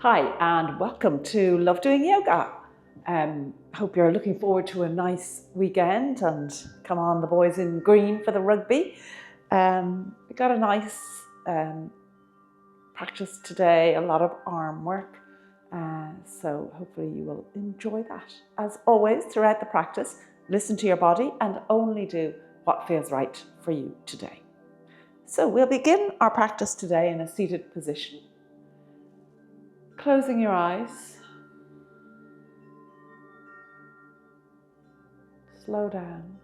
Hi and welcome to Love Doing Yoga. Hope you're looking forward to a nice weekend and come on the boys in green for the rugby. We got a nice practice today, a lot of arm work. So hopefully you will enjoy that. As always, throughout the practice, listen to your body and only do what feels right for you today. So we'll begin our practice today in a seated position. Closing your eyes. Slow down.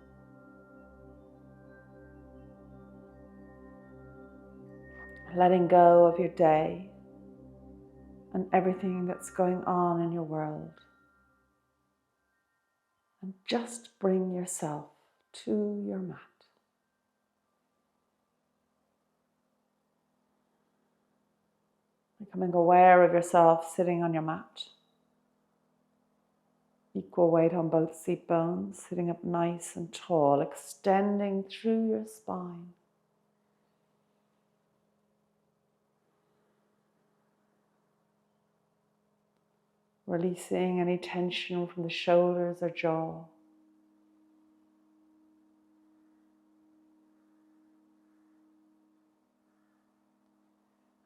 Letting go of your day and everything that's going on in your world. And just bring yourself to your mat. Becoming aware of yourself sitting on your mat. Equal weight on both seat bones, sitting up nice and tall, extending through your spine. Releasing any tension from the shoulders or jaw.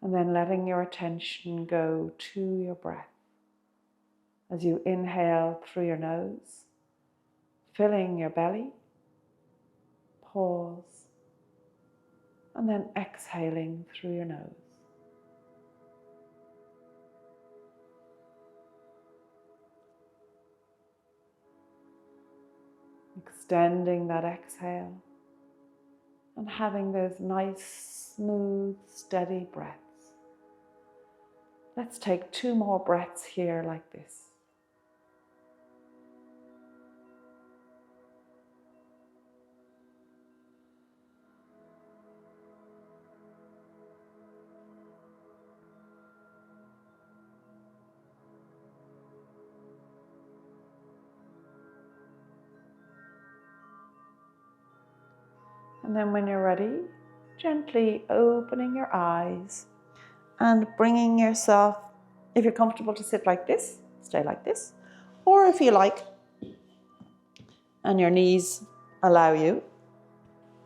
And then letting your attention go to your breath. As you inhale through your nose, filling your belly, pause, and then exhaling through your nose. Extending that exhale and having those nice, smooth, steady breaths. Let's take 2 more breaths here like this. And then when you're ready, gently opening your eyes and bringing yourself, if you're comfortable to sit like this, stay like this. Or if you like, and your knees allow you,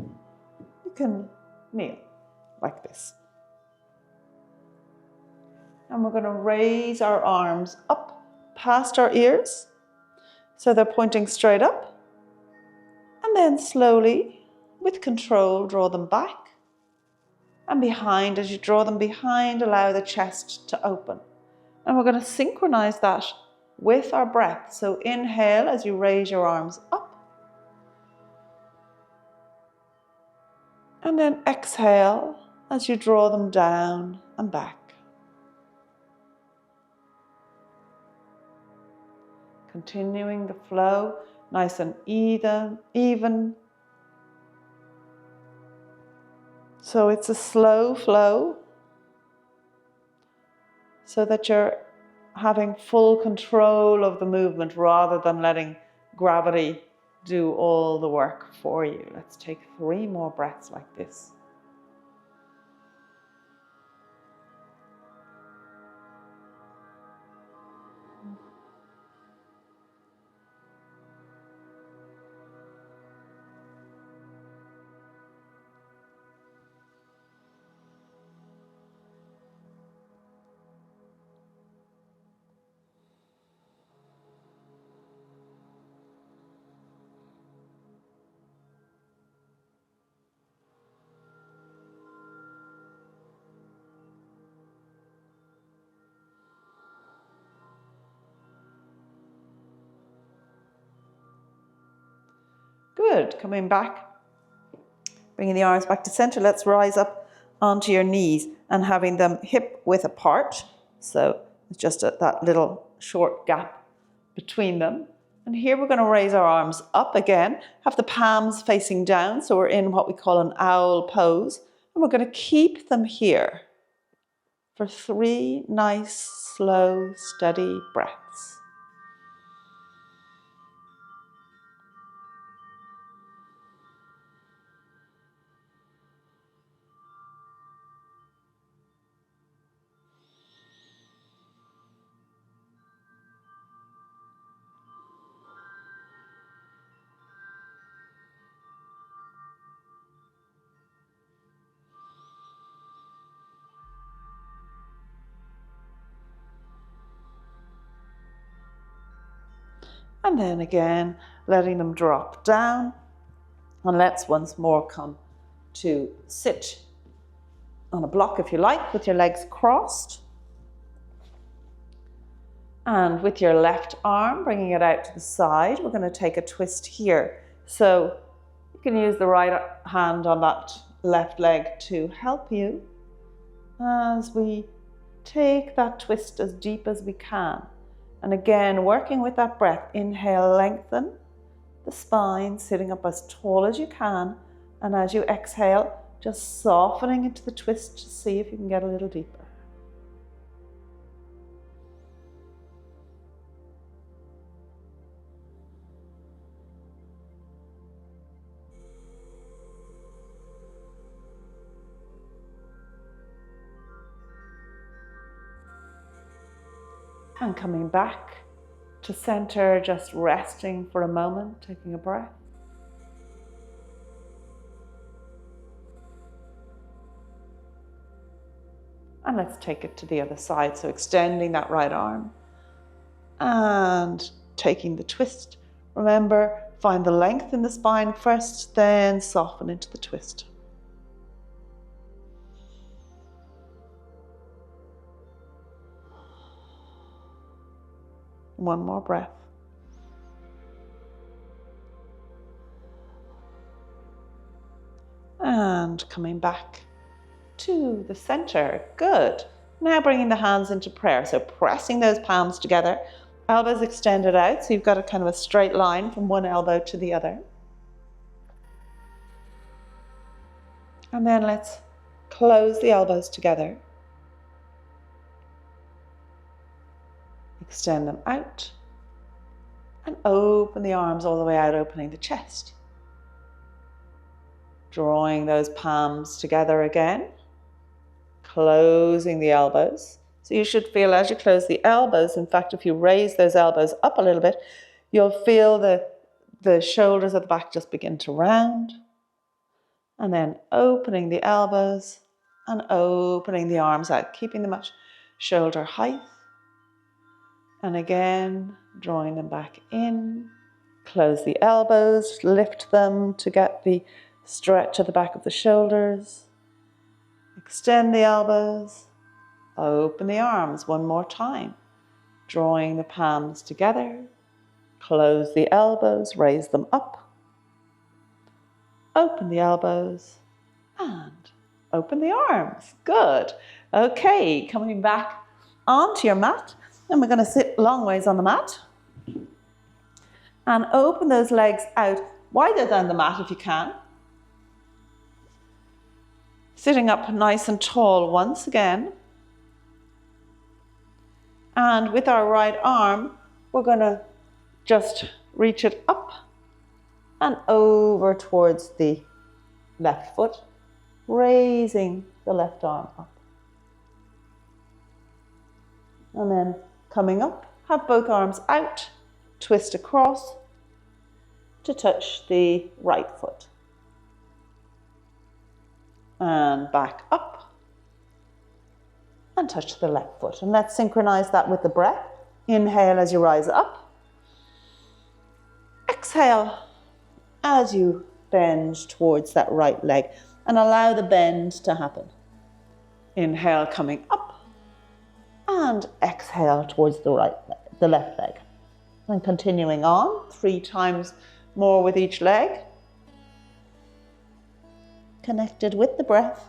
you can kneel like this. And we're going to raise our arms up past our ears, so they're pointing straight up. And then slowly, with control, draw them back. And behind, as you draw them behind, allow the chest to open. And we're going to synchronize that with our breath. So inhale as you raise your arms up. And then exhale as you draw them down and back. Continuing the flow, nice and even. So it's a slow flow, so that you're having full control of the movement rather than letting gravity do all the work for you. Let's take 3 more breaths like this. Good, coming back, bringing the arms back to center. Let's rise up onto your knees and having them hip width apart. So it's just that little short gap between them. And here we're going to raise our arms up again, have the palms facing down. So we're in what we call an owl pose. And we're going to keep them here for 3 nice, slow, steady breaths. And then again, letting them drop down. And let's once more come to sit on a block, if you like, with your legs crossed. And with your left arm, bringing it out to the side, we're going to take a twist here. So you can use the right hand on that left leg to help you as we take that twist as deep as we can. And again, working with that breath, inhale, lengthen the spine, sitting up as tall as you can. And as you exhale, just softening into the twist to see if you can get a little deeper. And coming back to center, just resting for a moment, taking a breath. And let's take it to the other side. So extending that right arm and taking the twist. Remember, find the length in the spine first, then soften into the twist. One more breath. And coming back to the center. Good. Now bringing the hands into prayer. So pressing those palms together, elbows extended out. So you've got a kind of a straight line from one elbow to the other. And then let's close the elbows together. Extend them out and open the arms all the way out, opening the chest. Drawing those palms together again, closing the elbows. So you should feel as you close the elbows, in fact, if you raise those elbows up a little bit, you'll feel the shoulders at the back just begin to round. And then opening the elbows and opening the arms out, keeping them at shoulder height. And again, drawing them back in, close the elbows, lift them to get the stretch at the back of the shoulders. Extend the elbows, open the arms one more time, drawing the palms together, close the elbows, raise them up, open the elbows, and open the arms. Good. Okay, coming back onto your mat. And we're going to sit long ways on the mat and open those legs out wider than the mat if you can. Sitting up nice and tall once again. And with our right arm, we're going to just reach it up and over towards the left foot, raising the left arm up. And then coming up, have both arms out, twist across to touch the right foot. And back up and touch the left foot. And let's synchronize that with the breath. Inhale as you rise up. Exhale as you bend towards that right leg and allow the bend to happen. Inhale coming up. And exhale towards the left leg. And continuing on, 3 times more with each leg. Connected with the breath.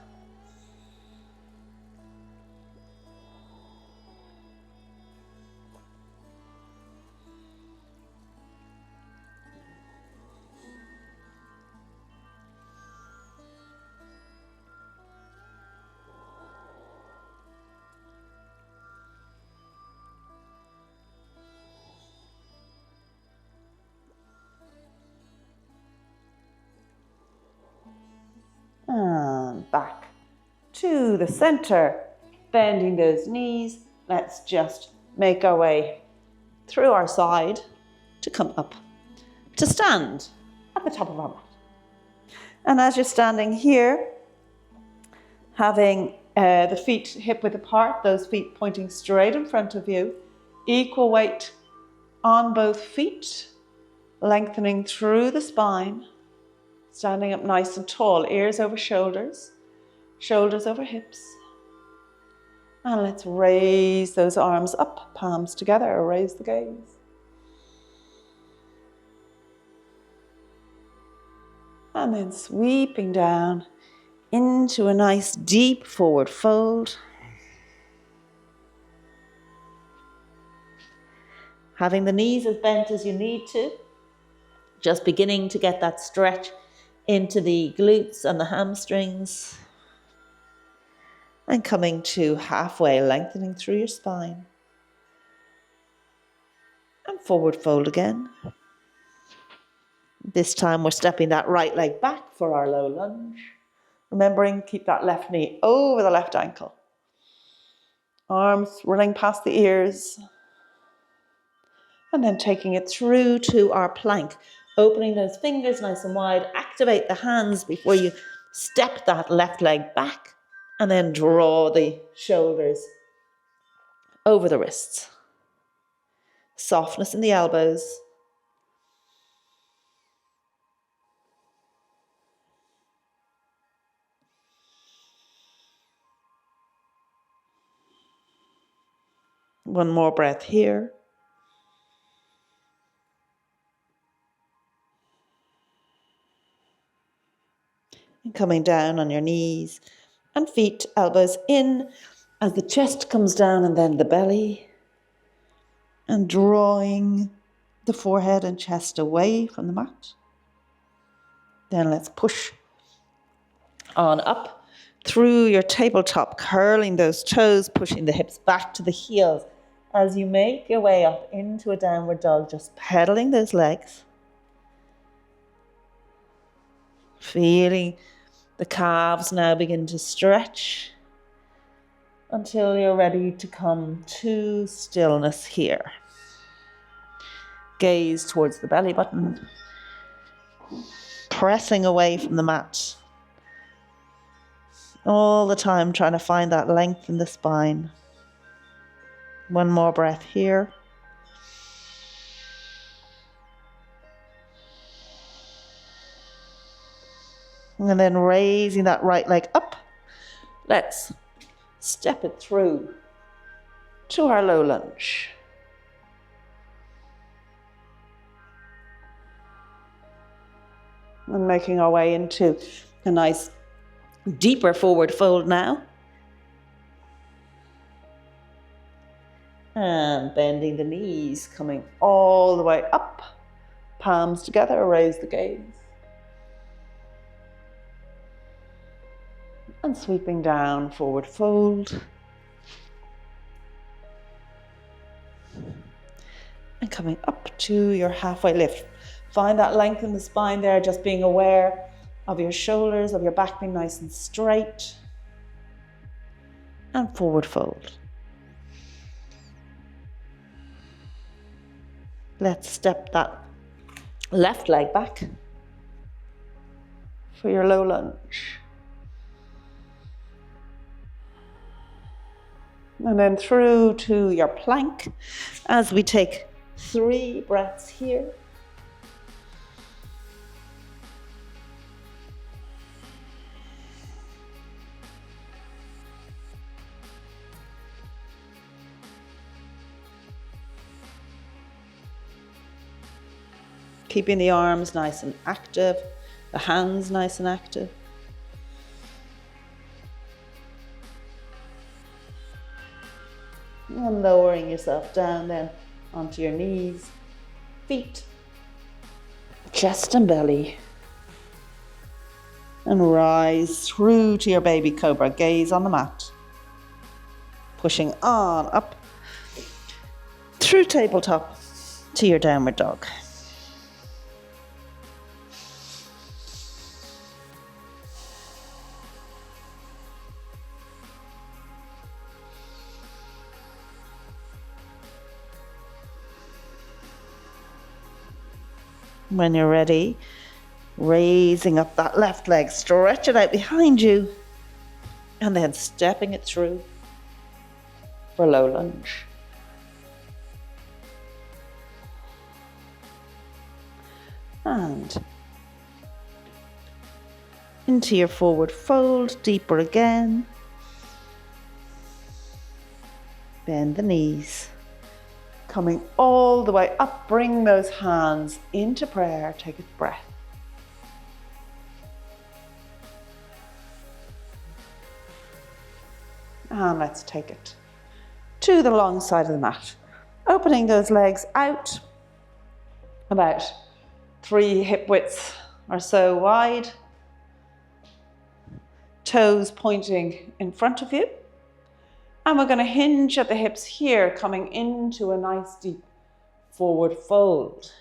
And back to the center, bending those knees. Let's just make our way through our side to come up to stand at the top of our mat. And as you're standing here, having the feet hip width apart, those feet pointing straight in front of you, equal weight on both feet, Lengthening through the spine, standing up nice and tall, ears over shoulders, shoulders over hips. And let's raise those arms up, palms together, raise the gaze. And then sweeping down into a nice deep forward fold. Having the knees as bent as you need to. Just beginning to get that stretch into the glutes and the hamstrings. And coming to halfway, lengthening through your spine. And forward fold again. This time we're stepping that right leg back for our low lunge. Remembering, keep that left knee over the left ankle. Arms running past the ears. And then taking it through to our plank. Opening those fingers nice and wide. Activate the hands before you step that left leg back. And then draw the shoulders over the wrists. Softness in the elbows. One more breath here. And coming down on your knees and feet, elbows in as the chest comes down and then the belly. And drawing the forehead and chest away from the mat. Then let's push on up through your tabletop, curling those toes, pushing the hips back to the heels. As you make your way up into a downward dog, just pedaling those legs. Feeling the calves now begin to stretch until you're ready to come to stillness here. Gaze towards the belly button, pressing away from the mat. All the time trying to find that length in the spine. One more breath here. And then raising that right leg up. Let's step it through to our low lunge. And making our way into a nice deeper forward fold now. And bending the knees, coming all the way up. Palms together, raise the gaze. And sweeping down, forward fold. And coming up to your halfway lift. Find that length in the spine there, just being aware of your shoulders, of your back being nice and straight. And forward fold. Let's step that left leg back for your low lunge. And then through to your plank as we take 3 breaths here. Keeping the arms nice and active, the hands nice and active. And lowering yourself down then onto your knees, feet, chest and belly. And rise through to your baby cobra, gaze on the mat. Pushing on up through tabletop to your downward dog. When you're ready, raising up that left leg, stretch it out behind you, and then stepping it through for low lunge. and into your forward fold, deeper again. Bend the knees. Coming all the way up, bring those hands into prayer. Take a breath. And let's take it to the long side of the mat. Opening those legs out, about 3 hip widths or so wide. Toes pointing in front of you. And we're going to hinge at the hips here, coming into a nice deep forward fold.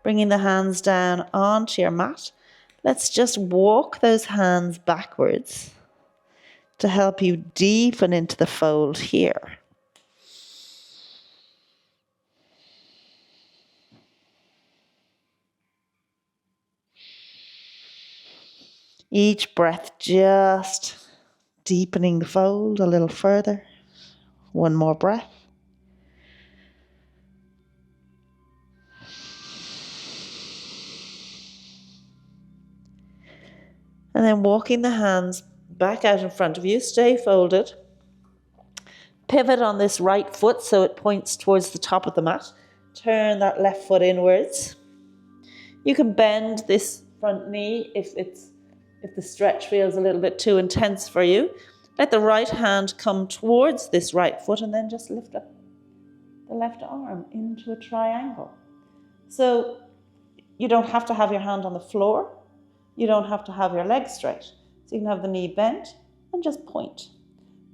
Bringing the hands down onto your mat. Let's just walk those hands backwards to help you deepen into the fold here. Each breath just deepening the fold a little further. One more breath. And then walking the hands back out in front of you, stay folded. Pivot on this right foot so it points towards the top of the mat. Turn that left foot inwards. You can bend this front knee if the stretch feels a little bit too intense for you. Let the right hand come towards this right foot and then just lift up the left arm into a triangle. So you don't have to have your hand on the floor. You don't have to have your leg straight. So you can have the knee bent and just point.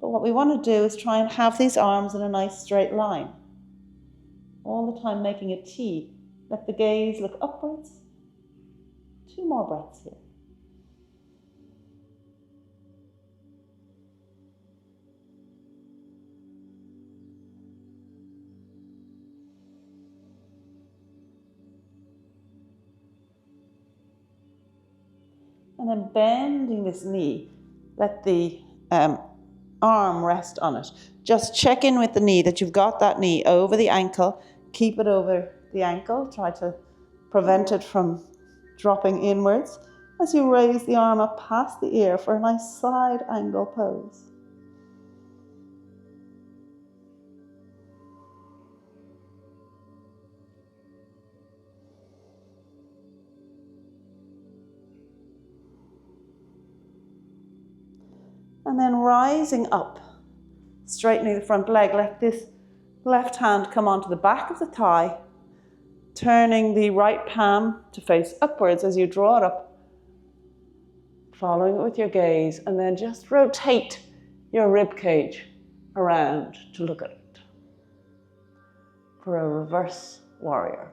But what we want to do is try and have these arms in a nice straight line. All the time making a T. Let the gaze look upwards. 2 more breaths here. And then bending this knee, let the arm rest on it. Just check in with the knee, that you've got that knee over the ankle. Keep it over the ankle. Try to prevent it from dropping inwards as you raise the arm up past the ear for a nice side angle pose. And then rising up, straightening the front leg, let this left hand come onto the back of the thigh, turning the right palm to face upwards as you draw it up, following it with your gaze, and then just rotate your rib cage around to look at it for a reverse warrior.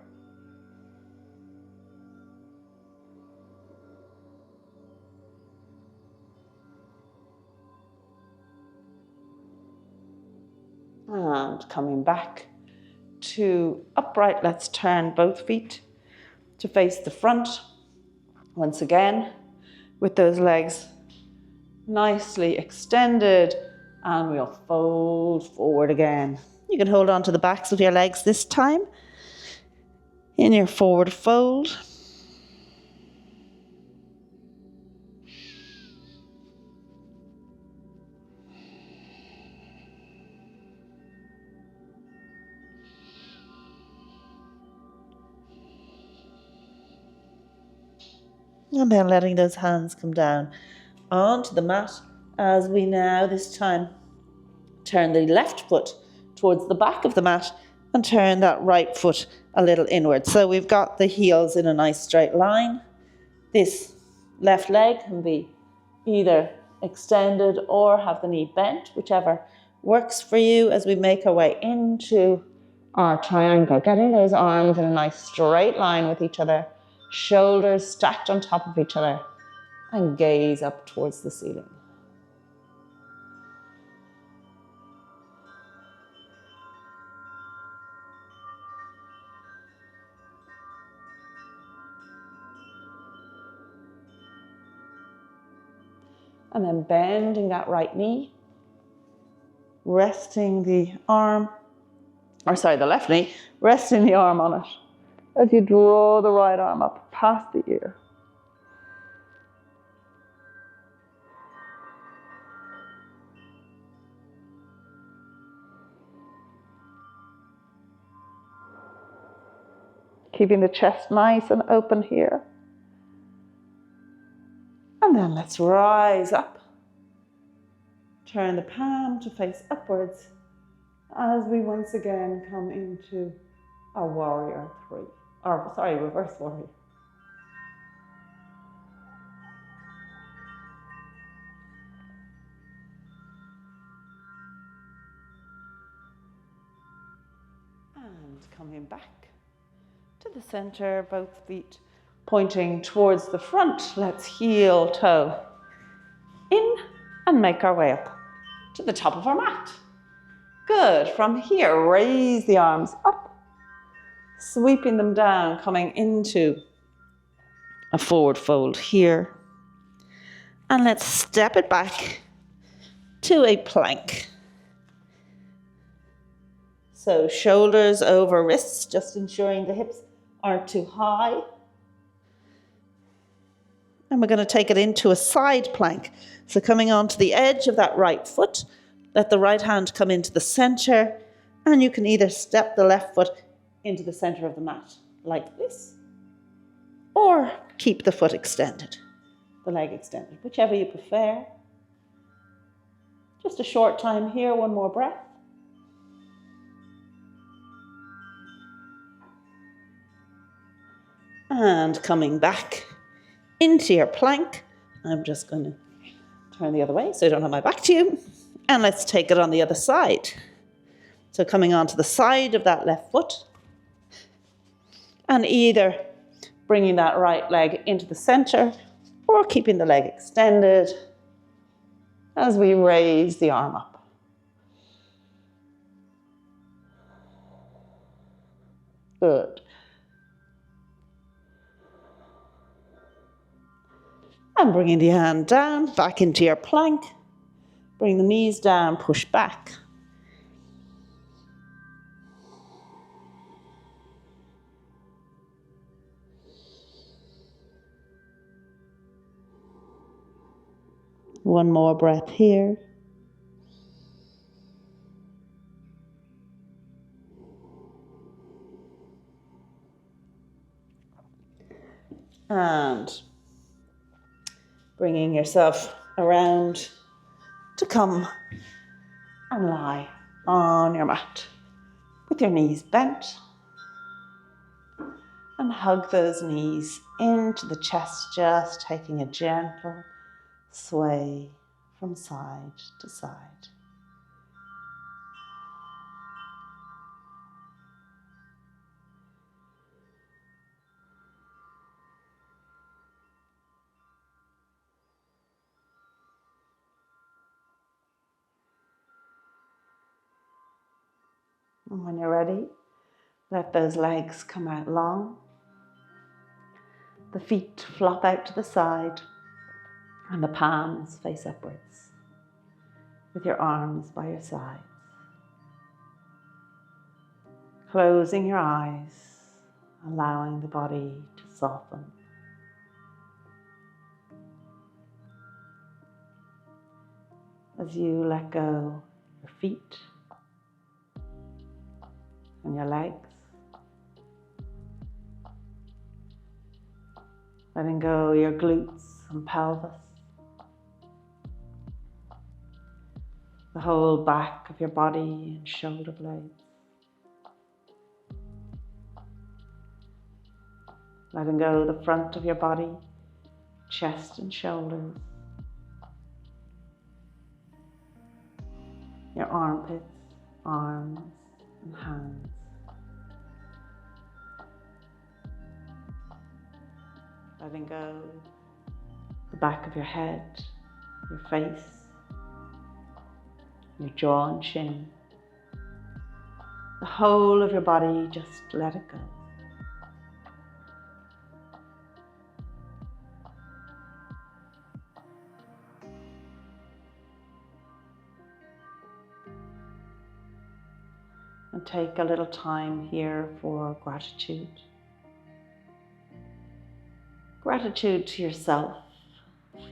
And coming back to upright, let's turn both feet to face the front. Once again, with those legs nicely extended, and we'll fold forward again. You can hold on to the backs of your legs this time in your forward fold. And then letting those hands come down onto the mat as we now this time turn the left foot towards the back of the mat and turn that right foot a little inward. So we've got the heels in a nice straight line. This left leg can be either extended or have the knee bent, whichever works for you, as we make our way into our triangle, getting those arms in a nice straight line with each other. Shoulders stacked on top of each other, and gaze up towards the ceiling. And then bending that right knee, resting the arm, the left knee, resting the arm on it. as you draw the right arm up past the ear. Keeping the chest nice and open here. And then let's rise up. Turn the palm to face upwards as we once again come into our warrior three. Or sorry, reverse warrior. And coming back to the center, both feet pointing towards the front. Let's heel toe in and make our way up to the top of our mat. Good. From here, raise the arms up, sweeping them down, coming into a forward fold here. And let's step it back to a plank. So shoulders over wrists, just ensuring the hips aren't too high. And we're going to take it into a side plank. So coming onto the edge of that right foot, let the right hand come into the center, and you can either step the left foot into the center of the mat like this, or keep the foot extended, the leg extended, whichever you prefer. Just a short time here, one more breath. And coming back into your plank. I'm just going to turn the other way so I don't have my back to you. And let's take it on the other side. So coming onto the side of that left foot. And either bringing that right leg into the center or keeping the leg extended as we raise the arm up. Good. And bringing the hand down, back into your plank. Bring the knees down, push back. One more breath here. And bringing yourself around to come and lie on your mat with your knees bent, and hug those knees into the chest, just taking a gentle sway from side to side. And when you're ready, let those legs come out long. The feet flop out to the side and the palms face upwards with your arms by your sides. Closing your eyes, allowing the body to soften. As you let go your feet and your legs, letting go your glutes and pelvis, the whole back of your body and shoulder blades. Letting go the front of your body, chest and shoulders, your armpits, arms and hands. Letting go the back of your head, your face, your jaw and chin. The whole of your body, just let it go. And take a little time here for gratitude. Gratitude to yourself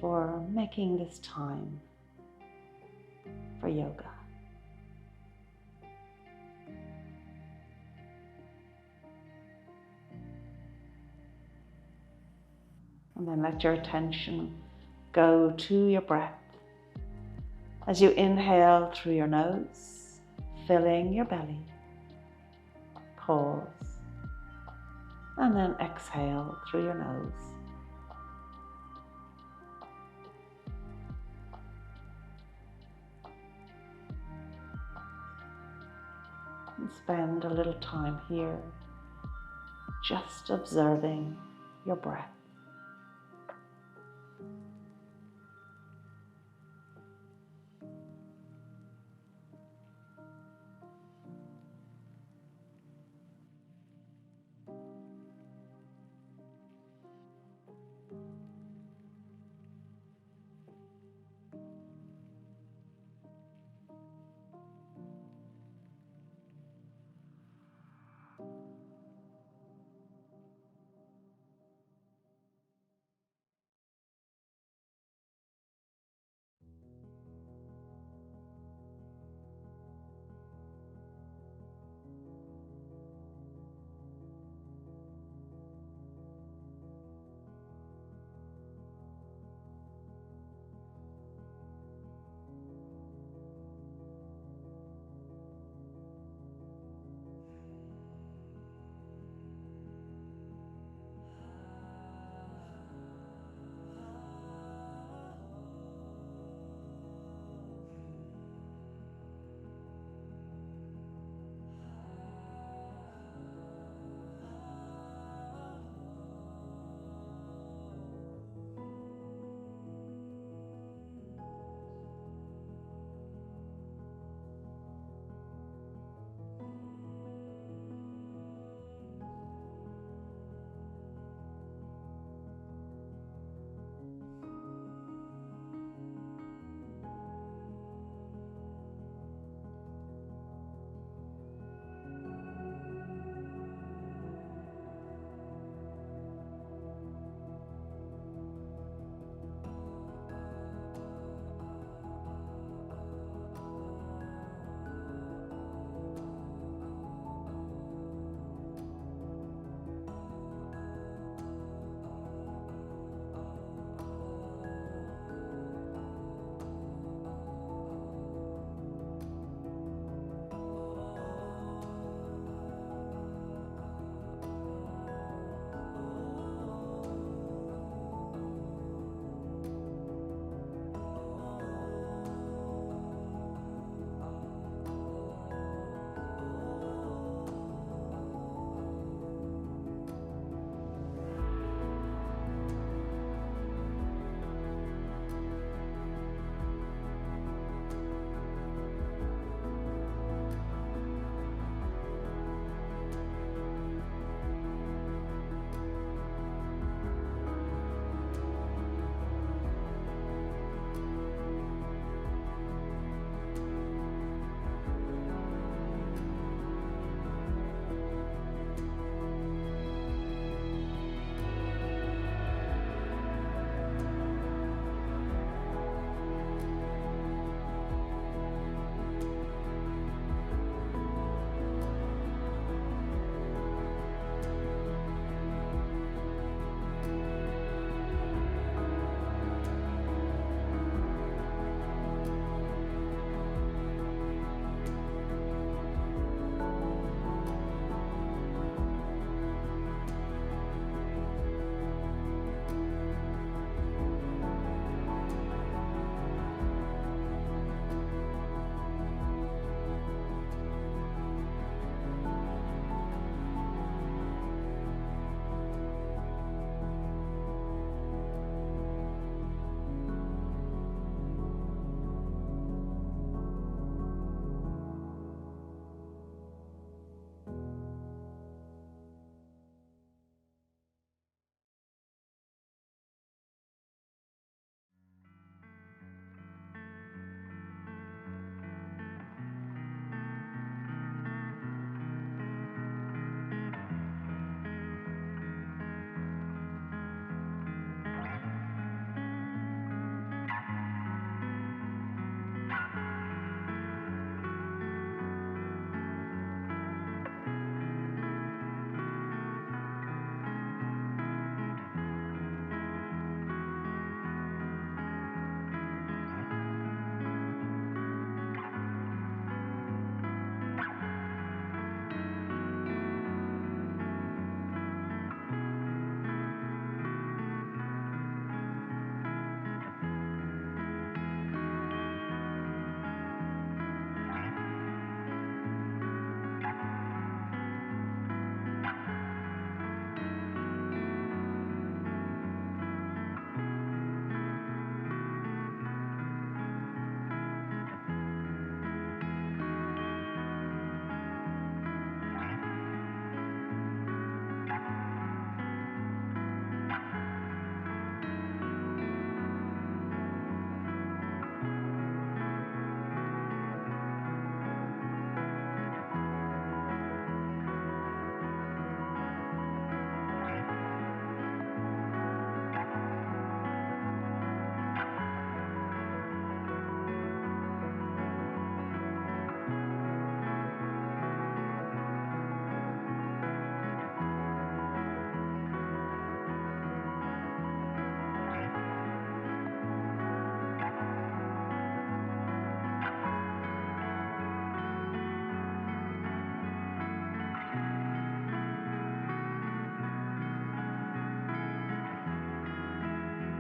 for making this time for yoga. And then let your attention go to your breath as you inhale through your nose, filling your belly. Pause. And then exhale through your nose. And spend a little time here just observing your breath.